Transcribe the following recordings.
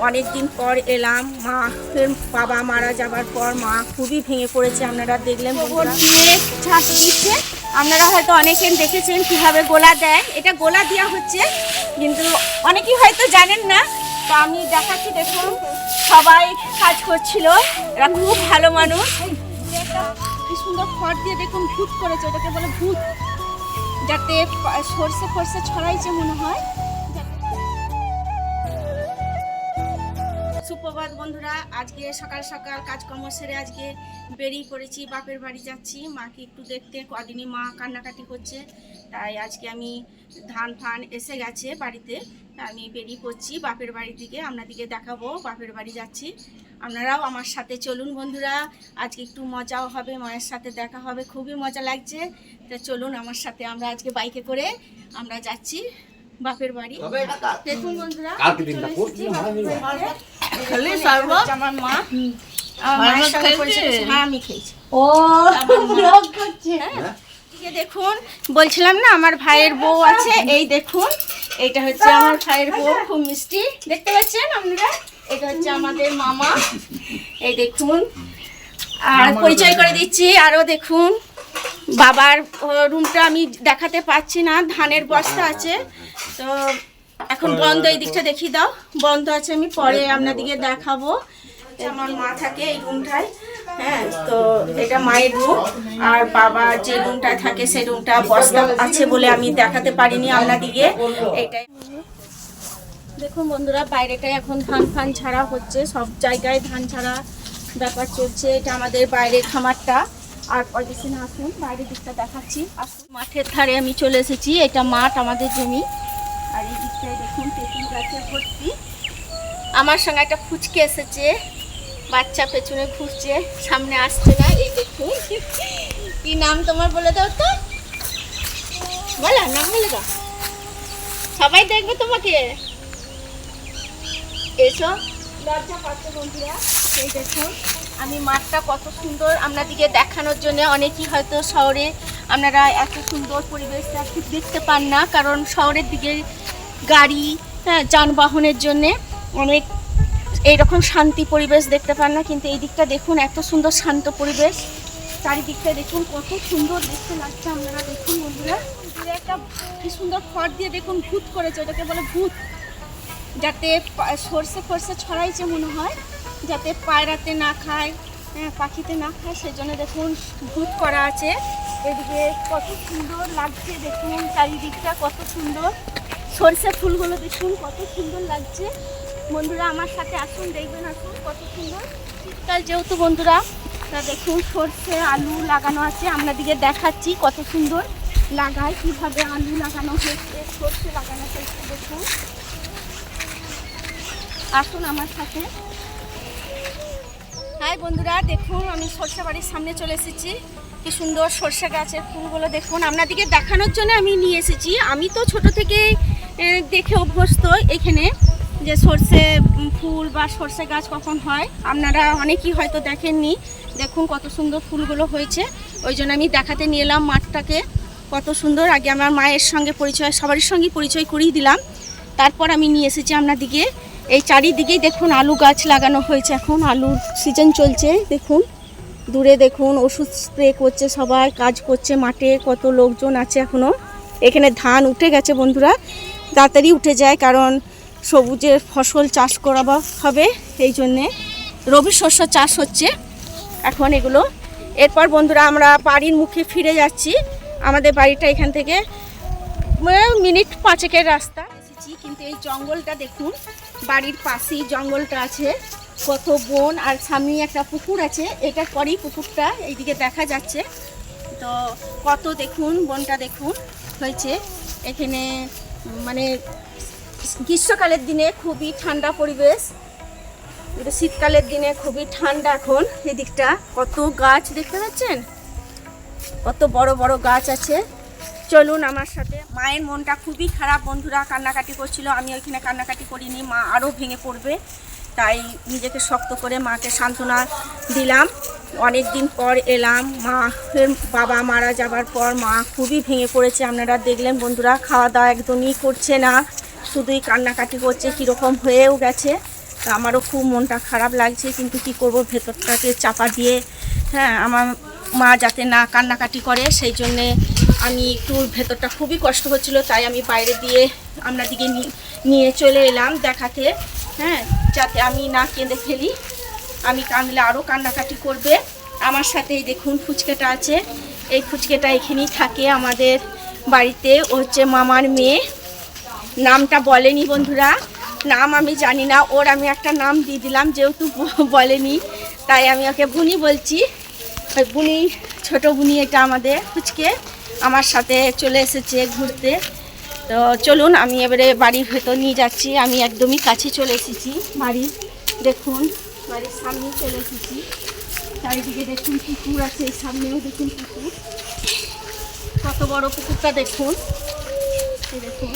অনেক দিন পর এলাম। বাবা মারা যাবার পর মা খুবই ভেঙে পড়েছে। আপনারা দেখলেন ছাদ দিচ্ছে, আপনারা হয়তো অনেকেই দেখেছেন কিভাবে গোলা দেয়। এটা গোলা দেওয়া হচ্ছে, কিন্তু অনেকেই হয়তো জানেন না। তো আমি দেখাচ্ছি, দেখুন সবাই কাজ করছিল, এরা খুব ভালো মানুষ। কি সুন্দর খড় দিয়ে দেখুন ভূত করেছে, ওটাকে বলে ভূত, যাতে সর্ষে ফর্ষে ছড়াইছে মনে হয়। সুপ্রভাত বন্ধুরা, আজকে সকাল সকাল কাজকর্ম সেরে আজকে বেরিয়ে পড়েছি, বাপের বাড়ি যাচ্ছি। মাকে একটু দেখতে, কদিনই মা কান্নাকাটি করছে, তাই আজকে আমি ধান ফান এসে গেছে বাড়িতে, আমি বেরিয়ে পড়ছি বাপের বাড়ির দিকে। আপনাদেরকে দেখাবো বাপের বাড়ি যাচ্ছি, আপনারাও আমার সাথে চলুন বন্ধুরা। আজকে একটু মজাও হবে, মায়ের সাথে দেখা হবে, খুবই মজা লাগছে। তা চলুন আমার সাথে, আমরা আজকে বাইকে করে আমরা যাচ্ছি বাপের বাড়ি। দেখুন বন্ধুরা, আমার মা মায়ের সঙ্গে পরিচয়। হ্যাঁ, আমি খেয়েছি। দেখুন, বলছিলাম না আমার ভাইয়ের বউ আছে, এই দেখুন, এইটা হচ্ছে আমার ভাইয়ের বউ, খুব মিষ্টি, দেখতে পাচ্ছেন আপনারা। এটা হচ্ছে আমাদের মামা, এই দেখুন। আর পরিচয় করে দিচ্ছি, আরও দেখুন বাবার রুমটা আমি দেখাতে পাচ্ছি না, ধানের বস্তা আছে তো এখন বন্ধ। এই দিকটা দেখিয়ে দাও, বন্ধ আছে, আমি পরে আপনাদেরকে দেখাবো। আমার মা থাকে এই রুমটায়, হ্যাঁ, তো এটা মায়ের রুম। আর বাবা যে রুমটা থাকে সেই রুমটা বস্তা আছে বলে আমি দেখাতে পারিনি আপনাদেরকে। এইটাই দেখুন বন্ধুরা, বাইরেটায় এখন ধান ফান ছাড়া হচ্ছে, সব জায়গায় ধান ছাড়া ব্যাপার চলছে। এটা আমাদের বাইরের খামারটা। আর পজিশনে আসুন, বাইরের দিকটা দেখাচ্ছি। আসুন, মাঠের ধারে আমি চলে এসেছি, এটা মাঠ, আমাদের জমি। আর এই দিকটায় দেখুন তেঁতুল গাছে ভর্তি। আমার সঙ্গে একটা ফুচকে এসেছে, বাচ্চা পেছনে ঘুরছে, সামনে আসছে না। এই দেখুন, কি নাম তোমার বলে দাও তো, বলো নাম, বলে দাও, সবাই দেখবে তোমাকে। এসো, লজ্জা পাচ্ছে বন্ধুরা। এই দেখুন, আমি মাঠটা কত সুন্দর আপনাদেরকে দেখানোর জন্য। অনেকেই হয়তো শহরে আপনারা এত সুন্দর পরিবেশটা ঠিক দেখতে পান না, কারণ শহরের দিকে গাড়ি, হ্যাঁ, যানবাহনের জন্যে অনেক এইরকম শান্তি পরিবেশ দেখতে পান না। কিন্তু এই দিকটা দেখুন, এত সুন্দর শান্ত পরিবেশ, চারিদিকটা দেখুন কত সুন্দর দেখতে লাগছে। আপনারা দেখুন বন্ধুরা, একটা কি সুন্দর খড় দিয়ে দেখুন ভূত করেছে, ওটাকে বলে ভূত, যাতে সর্ষে ফর্ষে ছড়াইছে মনে হয়, যাতে পায়রাতে না খায়, হ্যাঁ, পাখিতে না খায়, সেজন্য দেখুন ভূত করা আছে। এদিকে কত সুন্দর লাগছে, দেখুন চারিদিকটা কত সুন্দর, সর্ষে ফুলগুলো দেখুন কত সুন্দর লাগছে। বন্ধুরা আমার সাথে আসুন, দেখবেন, আসুন কত সুন্দর। শীতকাল যেহেতু বন্ধুরা, তা দেখুন সর্ষে আলু লাগানো আছে, আপনাদেরকে দেখাচ্ছি কত সুন্দর লাগায়, কীভাবে আলু লাগানো হয়েছে, সর্ষে লাগানো হয়েছে, দেখুন। আসুন আমার সাথে। হাই বন্ধুরা, দেখুন আমি সর্ষে বাড়ির সামনে চলে এসেছি। কি সুন্দর সর্ষে গাছের ফুলগুলো দেখুন, আপনাদেরকে দেখানোর জন্য আমি নিয়ে এসেছি। আমি তো ছোট থেকে দেখে অভ্যস্ত এখানে, যে সর্ষে ফুল বা সর্ষে গাছ কখন হয়, আপনারা অনেকেই হয়তো দেখেননি। দেখুন কত সুন্দর ফুলগুলো হয়েছে, ওই জন্য আমি দেখাতে নিয়ে এলাম মাঠটাকে, কত সুন্দর। আগে আমার মায়ের সঙ্গে পরিচয়, সবারই সঙ্গে পরিচয় করিয়ে দিলাম, তারপর আমি নিয়ে এসেছি আপনাদেরকে। এই চারিদিকেই দেখুন আলু গাছ লাগানো হয়েছে, এখন আলুর সিজন চলছে। দেখুন দূরে দেখুন ওষুধ স্প্রে করছে, সবাই কাজ করছে মাঠে, কত লোকজন আছে এখনও। এখানে ধান উঠে গেছে বন্ধুরা, তাড়াতাড়ি উঠে যায়, কারণ সবুজের ফসল চাষ করা হবে, এই জন্যে রবি শস্য চাষ হচ্ছে এখন এগুলো। এরপর বন্ধুরা আমরা বাড়ির মুখে ফিরে যাচ্ছি। আমাদের বাড়িটা এখান থেকে মিনিট 5-এর রাস্তা এসেছি, কিন্তু এই জঙ্গলটা দেখুন, বাড়ির পাশেই জঙ্গলটা আছে, কত বন, আর সামনে একটা পুকুর আছে, এটার পরেই পুকুরটা এইদিকে দেখা যাচ্ছে। তো কত দেখুন বনটা দেখুন হয়েছে এখানে, মানে গ্রীষ্মকালের দিনে খুবই ঠান্ডা পরিবেশ, কিন্তু শীতকালের দিনে খুবই ঠান্ডা। এখন এদিকটা কত গাছ দেখতে পাচ্ছেন, কত বড় বড় গাছ আছে। চলুন আমার সাথে। মায়ের মনটা খুবই খারাপ বন্ধুরা, কান্নাকাটি করছিল, আমি ওইখানে কান্নাকাটি করিনি, মা আরও ভেঙে পড়বে, তাই নিজেকে শক্ত করে মাকে সান্ত্বনা দিলাম। অনেক দিন পর এলাম, বাবা মারা যাবার পর মা খুবই ভেঙে পড়েছে। আপনারা দেখলেন বন্ধুরা, খাওয়া দাওয়া একদমই করছে না, শুধুই কান্নাকাটি করছে, কীরকম হয়েও গেছে। তা আমারও খুব মনটা খারাপ লাগছে, কিন্তু কি করব, ভেতরটাকে চাপা দিয়ে, হ্যাঁ, আমার মা যাতে না কান্নাকাটি করে সেই জন্যে আমি একটু ভেতরটা খুবই কষ্ট হচ্ছিল, তাই আমি বাইরে দিয়ে আপনাদিকে নিয়ে চলে এলাম দেখাতে, হ্যাঁ, যাতে আমি না কেঁদে ফেলি। আমি কাঁদলে আরও কান্নাকাটি করবে। আমার সাথেই দেখুন ফুচকাটা আছে, এই ফুচকাটা এখানেই থাকে আমাদের বাড়িতে। ও হচ্ছে মামার মেয়ে, নামটা বলেনি বন্ধুরা, নাম আমি জানি না, ওর আমি একটা নাম দিয়ে দিলাম যেহেতু বলেনি, তাই আমি ওকে বুনি বলছি। ওই বুনি, ছোট বুনি, এটা আমাদের ফুচকে আমার সাথে চলে এসেছে ঘুরতে। তো চলুন আমি এবারে বাড়ির ভেতর নিয়ে যাচ্ছি। আমি একদমই কাছে চলে এসেছি বাড়ির, দেখুন বাড়ির সামনে চলে এসেছি। চারিদিকে দেখুন পুকুর আছে, এই সামনেও দেখুন পুকুর, কত বড় পুকুরটা দেখুন, এই দেখুন।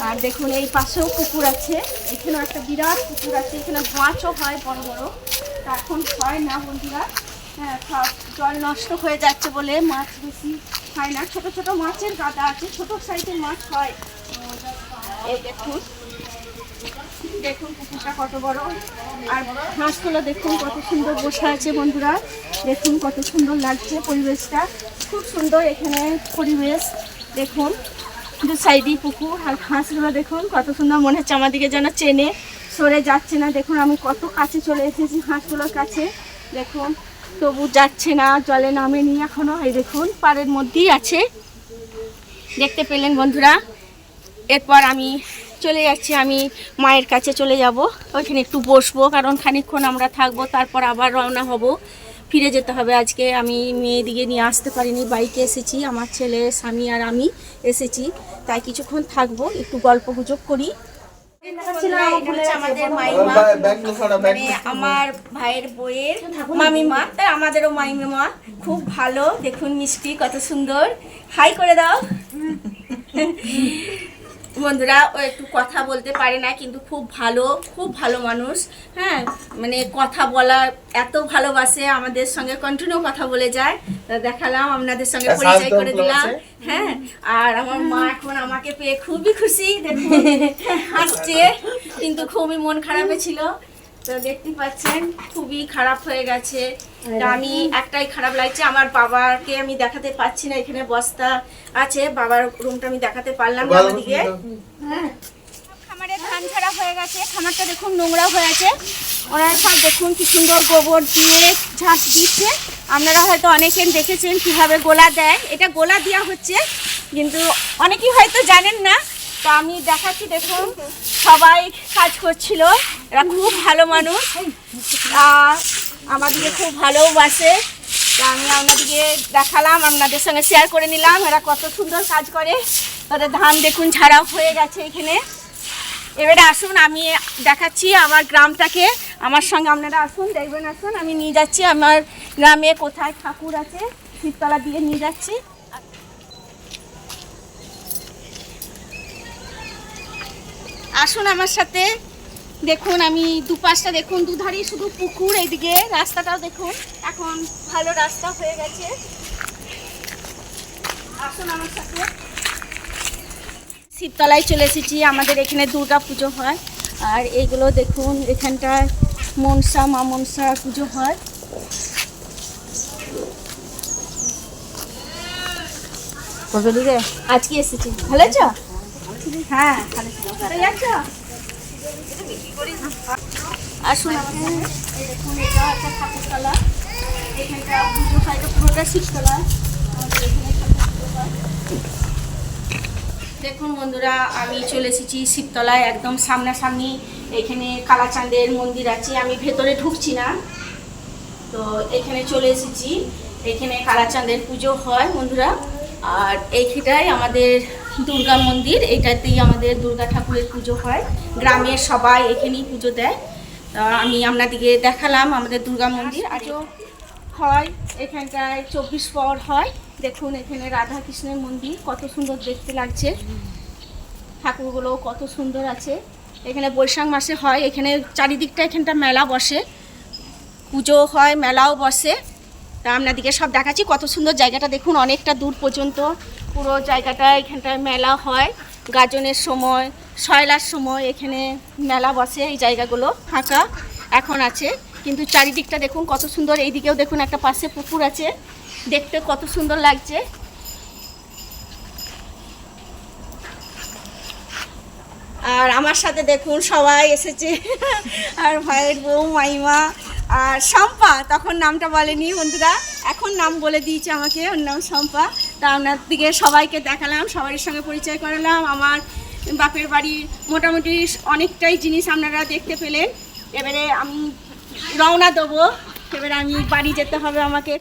আর দেখুন এই পাশেও পুকুর আছে, এখানেও একটা বিরাট পুকুর আছে, এখানে মাছও হয় বড় বড়, তা এখন হয় না বন্ধুরা, হ্যাঁ, সব জল নষ্ট হয়ে যাচ্ছে বলে মাছ বেশি হয় না। ছোট ছোট মাছের গাদা আছে, ছোট সাইজের মাছ হয়। এই দেখুন, দেখুন পুকুরটা কত বড়। আর হাঁসগুলো দেখুন কত সুন্দর বসে আছে বন্ধুরা, দেখুন কত সুন্দর লাগছে পরিবেশটা, খুব সুন্দর এখানে পরিবেশ। দেখুন দু সাইডেই পুকুর, আর হাঁসগুলো দেখুন কত সুন্দর, মনে হচ্ছে আমার দিকে যেন চেনে, সরে যাচ্ছে না। দেখুন আমি কত কাছে চলে এসেছি হাঁসগুলোর কাছে, দেখুন তবু যাচ্ছে না, জলে নামেনি এখনো। এই দেখুন পাড়ের মধ্যেই আছে, দেখতে পেলেন বন্ধুরা। এরপর আমি চলে যাচ্ছি, আমি মায়ের কাছে চলে যাব, ওইখানে একটু বসবো, কারণ খানিকক্ষণ আমরা থাকবো, তারপর আবার রওনা হব, ফিরে যেতে হবে। আজকে আমি মেয়েদিকে নিয়ে আসতে পারিনি, বাইকে এসেছি, আমার ছেলে, স্বামী আর আমি এসেছি, তাই কিছুক্ষণ থাকবো, একটু গল্প গুজব করি। আমাদের মাইমা, মানে আমার ভাইয়ের বইয়ের মামিমা, তাই আমাদেরও মাইমা, খুব ভালো, দেখুন মিষ্টি, কত সুন্দর। হাই করে দাও বন্ধুরা। ও একটু কথা বলতে পারে না, কিন্তু খুব ভালো মানুষ, হ্যাঁ, মানে কথা বলা এত ভালোবাসে, আমাদের সঙ্গে কন্টিনিউ কথা বলে যায়। দেখালাম, আপনাদের সঙ্গে পরিচয় করে দিলাম, হ্যাঁ। আর আমার মা এখন আমাকে পেয়ে খুবই খুশি, দেখুন হাসছে, কিন্তু খুবই মন খারাপে ছিল, তো দেখতে পাচ্ছেন খুবই খারাপ হয়ে গেছে। তা আমি একটাই খারাপ লাগছে, আমার বাবাকে আমি দেখাতে পাচ্ছি না, এখানে বস্তা আছে, বাবার রুমটা আমি দেখাতে পারলাম না ওদিকে। হ্যাঁ, খামারের ধান ছাড়া হয়ে গেছে, খামারটা দেখুন নোংরা হয়ে আছে, ওরা সব দেখুন কি সুন্দর গোবর দিয়ে ঝাঁট দিচ্ছে। আপনারা হয়তো অনেকে দেখেছেন কিভাবে গোলা দেয়, এটা গোলা দেওয়া হচ্ছে, কিন্তু অনেকেই হয়তো জানেন না, তো আমি দেখাচ্ছি। দেখুন সবাই কাজ করছিল, এরা খুব ভালো মানুষ, আমাদেরকে খুব ভালোবাসে, তা আমি আপনাদেরকে দেখালাম, আপনাদের সঙ্গে শেয়ার করে নিলাম, এরা কত সুন্দর কাজ করে। ওদের ধান দেখুন ঝাড়া হয়ে গেছে এখানে। এবারে আসুন আমি দেখাচ্ছি আমার গ্রামটাকে, আমার সঙ্গে আপনারা আসুন, দেখবেন, আসুন আমি নিয়ে যাচ্ছি আমার গ্রামে কোথায় ঠাকুর আছে, শিবতলা দিয়ে নিয়ে যাচ্ছি। আসুন আমার সাথে, দেখুন আমি দুপাশটা দেখুন, দুধারেই শুধু পুকুর, এইদিকে রাস্তাটাও দেখুন এখন ভালো রাস্তা হয়ে গেছে। আসুন আমার সাথে। শিবতলায় চলে এসেছি, আমাদের এখানে দুর্গা পুজো হয়, আর এইগুলো দেখুন এখানটায় মা মনসা পুজো হয়। আজকে এসেছি, ভালো আছো? হ্যাঁ, ভালো আছো? আসুন দেখুন, এটা একটা ঠাকুরতলা, এখানটা পুজো হয়, এটা পুরোটা শিবতলা, আমাদের এখানে ঠাকুর হয়। দেখুন বন্ধুরা, আমি চলে এসেছি শিবতলায়, একদম সামনাসামনি এখানে কালাচাঁদের মন্দির আছে, আমি ভেতরে ঢুকছি না, তো এখানে চলে এসেছি, এখানে কালাচাঁদের পুজো হয় বন্ধুরা। আর এইখানটাই আমাদের দুর্গা মন্দির, এইটাতেই আমাদের দুর্গা ঠাকুরের পুজো হয়, গ্রামের সবাই এখানেই পুজো দেয়। তা আমি আপনাদেরকে দেখালাম আমাদের দুর্গা মন্দির, আজও হয় এখানটায় 24 পর হয়। দেখুন এখানে রাধা কৃষ্ণের মন্দির, কত সুন্দর দেখতে লাগছে, ঠাকুরগুলো কত সুন্দর আছে। এখানে বৈশাখ মাসে হয়, এখানে চারিদিকটা এখানটা মেলা বসে, পুজো হয়, মেলাও বসে। তা আপনাদেরকে সব দেখাচ্ছি, কত সুন্দর জায়গাটা দেখুন, অনেকটা দূর পর্যন্ত পুরো জায়গাটা, এখানটায় মেলা হয়, গাজনের সময় সয়লার সময় এখানে মেলা বসে, এই জায়গাগুলো ফাঁকা এখন আছে, কিন্তু চারিদিকটা দেখুন কত সুন্দর। এইদিকেও দেখুন একটা পাশে পুকুর আছে, দেখতে কত সুন্দর লাগছে। আর আমার সাথে দেখুন সবাই এসেছে, আর ভাইয়ের বউ, মাইমা আর শম্পা, তখন নামটা বলেনি বন্ধুরা, এখন নাম বলে দিয়েছে আমাকে, ওর নাম শম্পা। তা আপনার দিকে সবাইকে দেখালাম, সবার সঙ্গে পরিচয় করালাম। আমার বাপের বাড়ির মোটামুটি অনেকটাই জিনিস আপনারা দেখতে পেলেন। এবারে আমি রওনা দেবো, এবারে আমি বাড়ি যেতে হবে আমাকে।